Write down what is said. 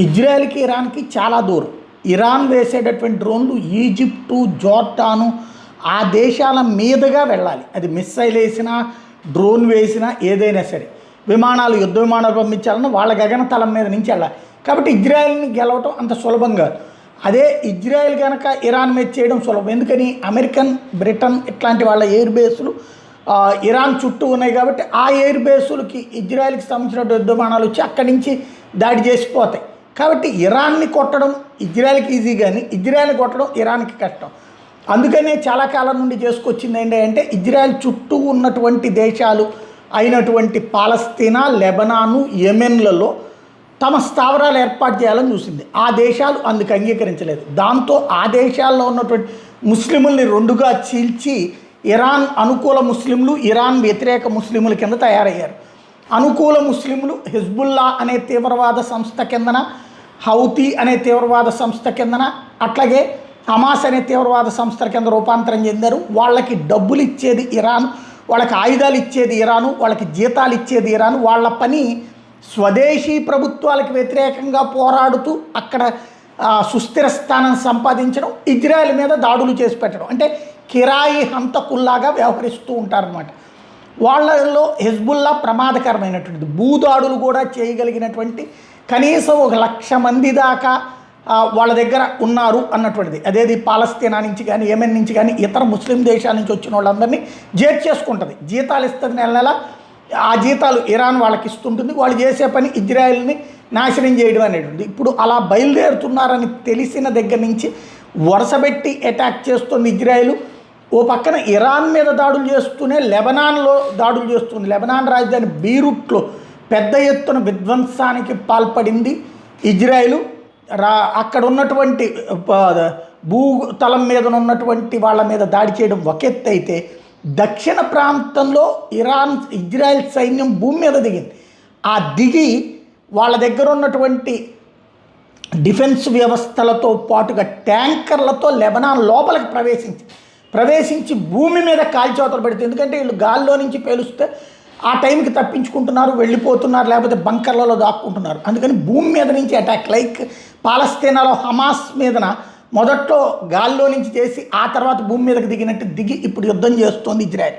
ఇజ్రాయెల్కి ఇరాన్కి చాలా దూరం. ఇరాన్ వేసేటటువంటి డ్రోన్లు ఈజిప్టు, జోర్డాను ఆ దేశాల మీదుగా వెళ్ళాలి. అది మిస్సైల్ వేసినా, డ్రోన్ వేసినా ఏదైనా సరే, విమానాలు యుద్ధ విమానాలు పంపించాలన్నా వాళ్ళ గగనతలం మీద నుంచి వెళ్ళాలి. కాబట్టి ఇజ్రాయెల్ని గెలవటం అంత సులభం కాదు. అదే ఇజ్రాయెల్ కనుక ఇరాన్ మీద చేయడం సులభం. ఎందుకని అమెరికన్, బ్రిటన్ ఇట్లాంటి వాళ్ళ ఎయిర్ బేసులు ఇరాన్ చుట్టూ ఉన్నాయి. కాబట్టి ఆ ఎయిర్ బేసులకి ఇజ్రాయెల్కి సంబంధించిన యుద్ధ విమానాలు వచ్చి అక్కడి నుంచి దాడి చేసిపోతాయి. కాబట్టి ఇరాన్ని కొట్టడం ఇజ్రాయెల్కి ఈజీ, కానీ ఇజ్రాయెల్ని కొట్టడం ఇరాన్కి కష్టం. అందుకనే చాలా కాలం నుండి చేసుకొచ్చింది ఏంటంటే ఇజ్రాయెల్ చుట్టూ ఉన్నటువంటి దేశాలు అయినటువంటి పాలస్తీనా, లెబనాను, యెమెన్లలో తమ స్థావరాలు ఏర్పాటు చేయాలని చూసింది. ఆ దేశాలు అందుకు అంగీకరించలేదు. దాంతో ఆ దేశాల్లో ఉన్నటువంటి ముస్లింలని రెండుగా చీల్చి ఇరాన్ అనుకూల ముస్లింలు, ఇరాన్ వ్యతిరేక ముస్లింల కింద తయారయ్యారు. అనుకూల ముస్లింలు హిజ్బుల్లా అనే తీవ్రవాద సంస్థ కిందన, హౌతీ అనే తీవ్రవాద సంస్థ కిందన, అట్లాగే హమాస్ అనే తీవ్రవాద సంస్థల కింద రూపాంతరం చెందారు. వాళ్ళకి డబ్బులు ఇచ్చేది ఇరాన్, వాళ్ళకి ఆయుధాలు ఇచ్చేది ఇరాను, వాళ్ళకి జీతాలు ఇచ్చేది ఇరాన్. వాళ్ళ పని స్వదేశీ ప్రభుత్వాలకు వ్యతిరేకంగా పోరాడుతూ అక్కడ సుస్థిర స్థానం సంపాదించడం, ఇజ్రాయెల్ మీద దాడులు చేసి పెట్టడం. అంటే కిరాయి హంతకుల్లాగా వ్యవహరిస్తూ ఉంటారన్నమాట. వాళ్ళలో హిజ్బుల్లా ప్రమాదకరమైనటువంటిది. భూదాడులు కూడా చేయగలిగినటువంటి కనీసం 1,00,000 మంది దాకా వాళ్ళ దగ్గర ఉన్నారు అన్నటువంటిది. అదేది పాలస్తీనా నుంచి కానీ, యెమెన్ నుంచి కానీ, ఇతర ముస్లిం దేశాల నుంచి వచ్చిన వాళ్ళందరినీ జేట్ చేసుకుంటుంది. జీతాలు ఇస్తుంది నెల నెల. ఆ జీతాలు ఇరాన్ వాళ్ళకి ఇస్తుంటుంది. వాళ్ళు చేసే పని ఇజ్రాయెల్ని నాశనం చేయడం అనేటువంటిది. ఇప్పుడు అలా బయలుదేరుతున్నారని తెలిసిన దగ్గర నుంచి వరుసపెట్టి అటాక్ చేస్తుంది ఇజ్రాయెల్. ఓ పక్కన ఇరాన్ మీద దాడులు చేస్తూనే లెబనాన్లో దాడులు చేస్తుంది. లెబనాన్ రాజధాని బీరూట్లో పెద్ద ఎత్తున విధ్వంసానికి పాల్పడింది ఇజ్రాయెల్. అక్కడ ఉన్నటువంటి భూతలం మీద ఉన్నటువంటి వాళ్ళ మీద దాడి చేయడం ఒక ఎత్తు అయితే, దక్షిణ ప్రాంతంలో ఇజ్రాయెల్ సైన్యం భూమి మీద దిగింది. ఆ దిగి వాళ్ళ దగ్గర ఉన్నటువంటి డిఫెన్స్ వ్యవస్థలతో పాటుగా ట్యాంకర్లతో లెబనాన్ లోపలికి ప్రవేశించి భూమి మీద కాల్చోతలు పెడుతుంది. ఎందుకంటే వీళ్ళు గాల్లో నుంచి పేలుస్తే ఆ టైంకి తప్పించుకుంటున్నారు, వెళ్ళిపోతున్నారు, లేకపోతే బంకర్లలో దాక్కుంటున్నారు. అందుకని భూమి మీద నుంచి అటాక్, లైక్ పాలస్తీనాలో హమాస్ మీదన మొదట్లో గాల్లో నుంచి చేసి ఆ తర్వాత భూమి మీదకి దిగినట్టు దిగి ఇప్పుడు యుద్ధం చేస్తోంది ఇజ్రాయెల్.